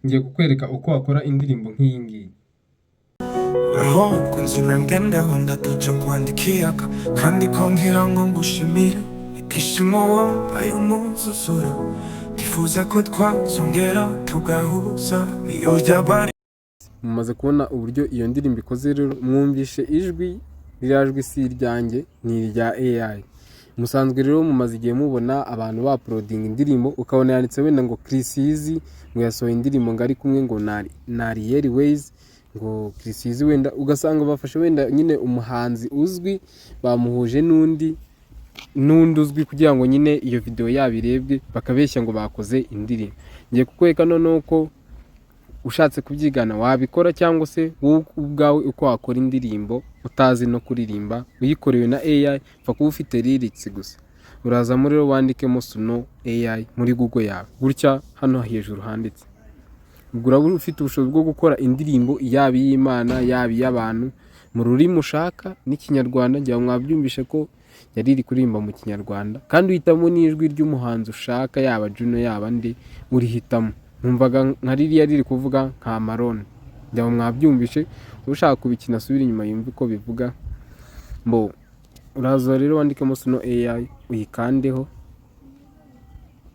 ngiye kukwereka uko wakora indirimbo nk'iyi ngiyi. aho kunzira ngendeho ndatuja kwandikiyaka kandi kongera ngo ngushimire ibyishimo wampaye umuzuzuro nifuza ko twazongera tugahuza iyo byaba. Mumaze kubona uburyo iyo ndirimbo ikoze rero, mwumvishe ijwi, ririya jwi si iryanjye ni irya AI. Musanzwe rero mumaze igihe mubona abantu ba uploading indirimbo ukabona yanditse wenda ngo Chris Easy ngo yasohoye indirimbo ngo ari kumwe ngo na Ariel Ways ngo Chris Easy wenda ugasanga bafashe wenda nyine umuhanzi uzwi bamuhuje n'undi uzwi kugira ngo nyine iyo video yabirebwe bakabeshya ngo bakoze indirimbo. Ngiye kukwereka noneho ko ushatse kubyigana wabikora, cyangwa se wowe ubwawe uko wakora indirimbo utazi no kuririmba uyikorewe na AI, pfa kuba ufite lyrics gusa. Uraza muri rero wandikemo Suno AI muri Google yawe gutya hano hejuru handitse. Ubwo uraba ufite ubushobozi bwo gukora indirimbo yaba iy'Imana yaba iy'abantu mu rurimi ushaka n'ikinyarwanda. Njya mwabyumvishe ko yari iri kuririmba mu kinyarwanda, kandi uhitamo n'ijwi ry'umuhanzi ushaka yaba Juno yaba ndi urihitamo. Numvaga nka ririya riri kuvuga nka Maroon, njya mwabyumvishe. Ushaka kubikina asubira inyuma yumve uko bivuga. Uraza rero wandikemo Suno AI uyikandeho,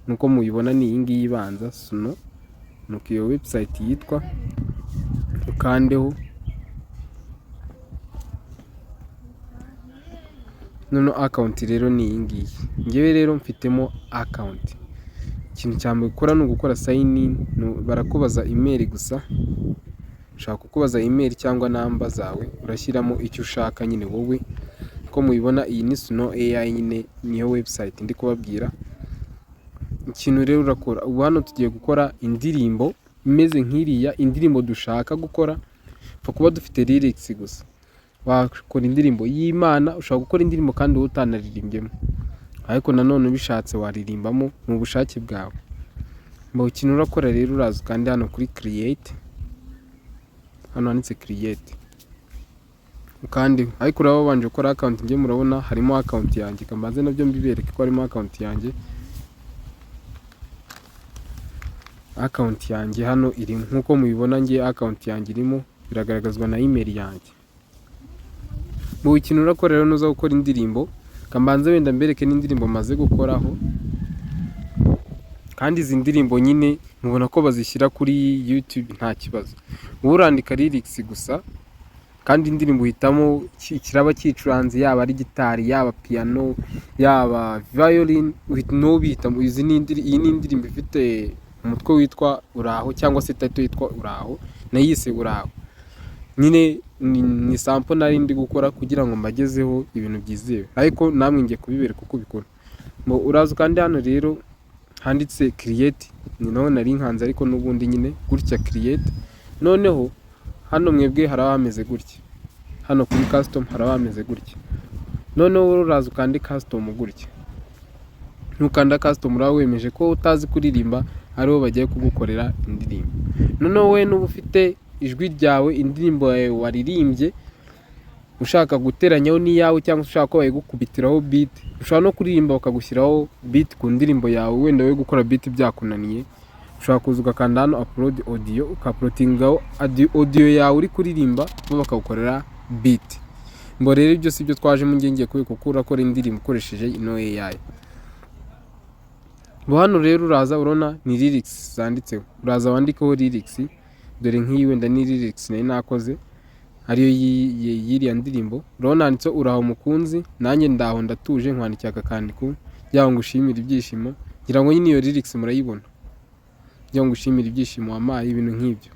nuko muyibona ni iyi ngiyi ibanza Suno, nuko iyo website yitwa, ukandeho. Noneho account rero ni iyi ngiyi, ngewe rero mfitemo account. Ikintu cyambere gukora ni ugukora sign in. Barakubaza email gusa, ushaka kukubaza email cyangwa namba zawe, urashyiramo icyo ushaka nyine wowe. Uko mubibona iyi ni Suno AI nyine niyo website ndi kubabwira. Ikintu rero urakora ubu, hano tugiye gukora indirimbo imeze nk'iriya indirimbo dushaka gukora, pfa kuba dufite lyrics gusa. Wakora indirimbo y'Imana, ushaka gukora indirimbo kandi wowe utanaririmbyemo, ariko nanone ubishatse waririmbamo mu bushake bwawe. Ikintu urakora rero uraza kandi hano kuri create, hano handitse create kandi ariko uraba wabanje gukora account. Njye murabona harimo account yanjye, kambaze nabyo mbibereke ko harimo account yanjye. Account yanjye hano iri nkuko mubibona, ngiye account yanjye irimo biragaragazwa na email yanjye. Ikintu urakora rero nuza gukora indirimbo, kambanze wenda mbereke n'indirimbo maze gukoraho, kandi izi ndirimbo nyine mubona ko bazishyira kuri YouTube nta kibazo. Urandika lyrics gusa, kandi indirimbo uhitamo kiraba cyicuranze, yaba ari gitari yaba piano yaba violin, uhitamo bihitamo. Iyi ni indirimbo ifite umutwe witwa Uraho, cyangwa se title yitwa Uraho, nayise Uraho. Nyine ni sample nari ndi gukora kugira ngo mbagezeho ibintu byizewe, ariko namwe ngiye kubibereka uko bikora. Uraza kandi hano rero handitse create, ni naho nari nkanze, ariko n'ubundi nyine gutya create. Noneho hano mwebwe haraba hameze gutya, hano kuri custom haraba hameze gutya. Noneho uraza kandi custom gutya, nukanda custom uraba wemeje ko utazi kuririmba ariho bagiye kugukorera indirimbo. Noneho we nuba ufite ijwi ryawe, indirimbo yawe waririmbye ushaka guteranyaho n'iyawe, cyangwa ushaka ko bayigukubitiraho beat, ushaka no kuririmba bakagushyiraho beat ku ndirimbo yawe, wenda we gukora beat byakunaniye, ushaka kuza ugakanda hano upload audio, ukaplotingaho audio yawe uri kuririmba bo bakagukorera beat. Rero ibyo si byo twaje mu ngiye kubika kuko urakora indirimbo ukoresheje ino AI. Hano rero uraza urona ni lyrics zanditseho, uraza wandikeho lyrics. Dore nk'iyi wenda ni lyrics nari nakoze ariyo yiriya ndirimbo. Urabona handitseho Uraho mukunzi, nanjye ndaho ndatuje, nkwandikira akakandiko kugira ngo ushimire ibyishimo. Ngira ngo nyine iyo lyrics murayibona, kugira ngo ushimire ibyishimo wampaye, ibintu nk'ibyo.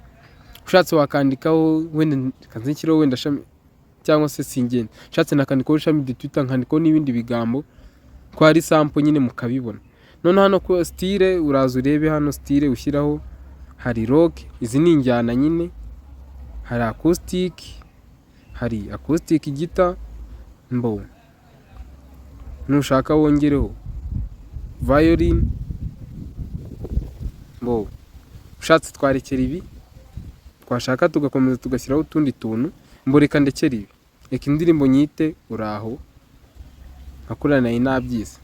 Ushatse wakandikaho wenda kanzikiraho wenda shami, cyangwa se singenda ushatse nakandikaho shami de Twitter, nkandikaho n'ibindi bigambo ko ari sample nyine mukabibona. None hano ko style uraza urebe hano style ushyiraho, hari rock, izi ni injyana nyine, hari acoustic guitar, nushaka wongereho violin, ushatse twarekera ibi, twashaka tugakomeza tugashyiraho utundi tuntu. Reka ndekera ibi, reka indirimbo nyite Uraho nkakorana nayo nabyise.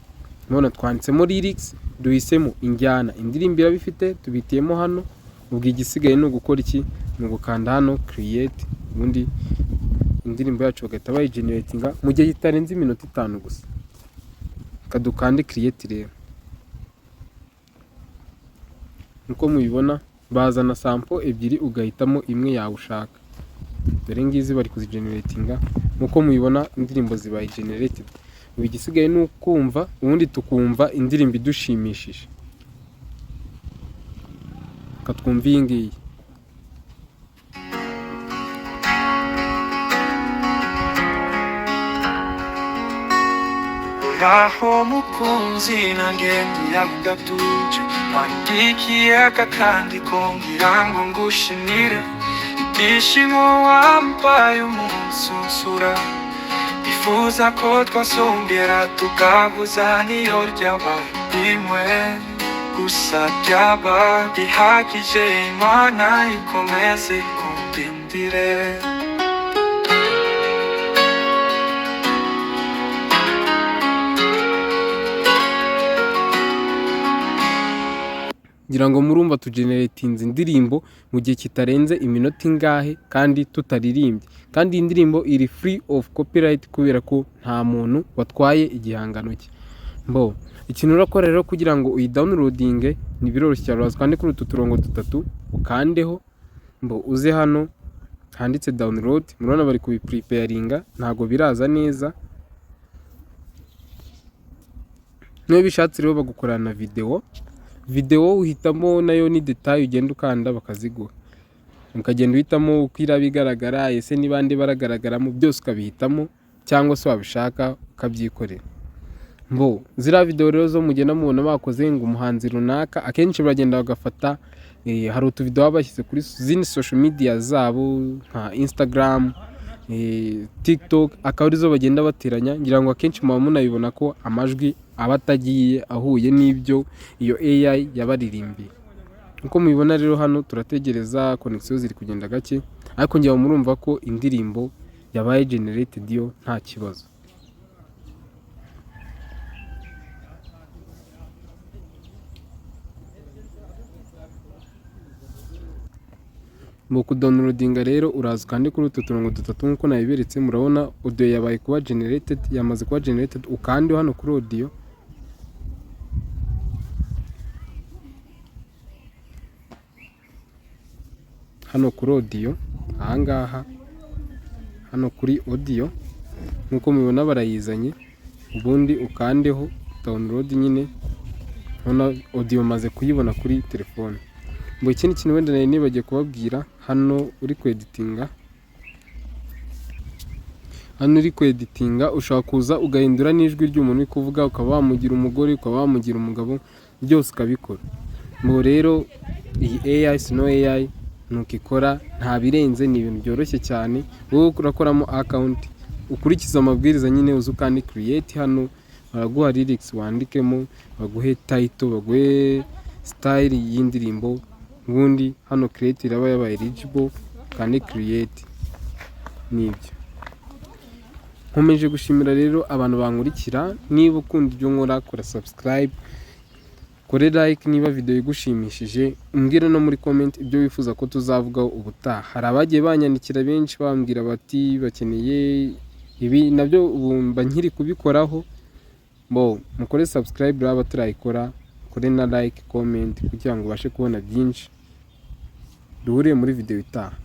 None twanditsemo lyrics, duhisemo injyana indirimbo irabifite, tubitiyemo hano ubwo igisigaye ni ugukora iki, ni ugukanda hano create, ubundi indirimbo yacu bagahita bayigeneratinga mu gihe kitarenze iminota 5 gusa. Kadukande create rero, nkuko mubibona bazana sample ebyiri ugahitamo imwe yawe ushaka. Dore ngizi bari kuzigeneratinga, nkuko mubibona indirimbo zibaye generated. Ubu igisigaye ni ukumva, ubundi tukumva indirimbo idushimishije. Katwumva iyi ngiyi. Aho mukunzi nanjye ntiyagatuje, wandikiye aka kandiko ngira ngo ngushimire ibyishimo wampaye umunsi unsura. Bifuza ko twasongera tugahuza niyo ryaba rimwe gusa, ryaba rihagije. Imana ikomeze kundindire. Ngira ngo murumva tugeneratinze indirimbo mu gihe kitarenze iminota ingahe kandi tutaririmbye, kandi iyi ndirimbo iri free of copyright kubera ko nta muntu watwaye igihangano cye. Ikintu urakora rero kugira ngo uyi downloadinge ni biroroshye cyane. Uraza kandi kuri utu turongo 3 ukandeho, uze hano handitse download. Murabona bari kubipreparinga, ntago biraza neza. Niba bishatse rero bagukorana video uhitamo nayo ni detail ugenda ukanda bakaziguha, ukagenda uhitamo uko irabigaragara, ese nibande baragaragaramo, byose ukabihitamo, cyangwa se wabishaka ukabyikorera. Zira video rero zo mugenda mubona bakoze ngo umuhanzi runaka, akenshi bagenda bagafata hari utu video babashyize kuri zindi social media zabo nka Instagram, TikTok, akaba arizo bagenda bateranya. Ngira ngo akenshi muba munabibona ko amajwi aba atagiye ahuye n'ibyo iyo AI yabaririmbiye. Uko mubibona rero hano turategereza, connection ziri kugenda gake, ariko ngiye murumva ko indirimbo yabaye generated yo nta kibazo. Mu kudownloadinga rero uraza kandi kuri utu turongo 3 nkuko nabiberetse. Murabona audio yabaye kuba generated, yamaze kuba generated. Ukandi hano kuri audio, hano kuri audio, ahangaha hano kuri audio nkuko mubibona barayizanye, ubundi ukandeho download nyine. Hano audio maze kuyibona kuri telefone. Ikindi kintu wenda nari nibagiye kubabwira, hano uri kweditinga, ushaka kuza ugahindura n'ijwi ry'umuntu uri kuvuga, ukaba wamugira umugore, ukaba wamugira umugabo, byose ukabikora. Rero iyi AI Snow AI nuko ikora, nta birenze, ni ibintu byoroshye cyane. Wowe urakoramo account, ukurikiza amabwiriza nyine, uzi kandi create. Hano baraguha lyrics wandikemo, baguhe title, baguhe style y'indirimbo, ubundi hano create iraba yabaye eligible kandi create. Nibyo nkomeje gushimira rero abantu bankurikira. Niba ukunda ibyo nkora, kora subscribe, kore like niba video igushimishije, umbwire no muri comment ibyo wifuza ko tuzavugaho ubutaha. Hari abagiye banyandikira benshi bambwira bati bakeneye ibi, nabyo mba nkiri kubikoraho. Mukore subscribe raba turayikora, kore na like, comment kugira ngo ubashe kubona byinshi. Duhure muri video itaha.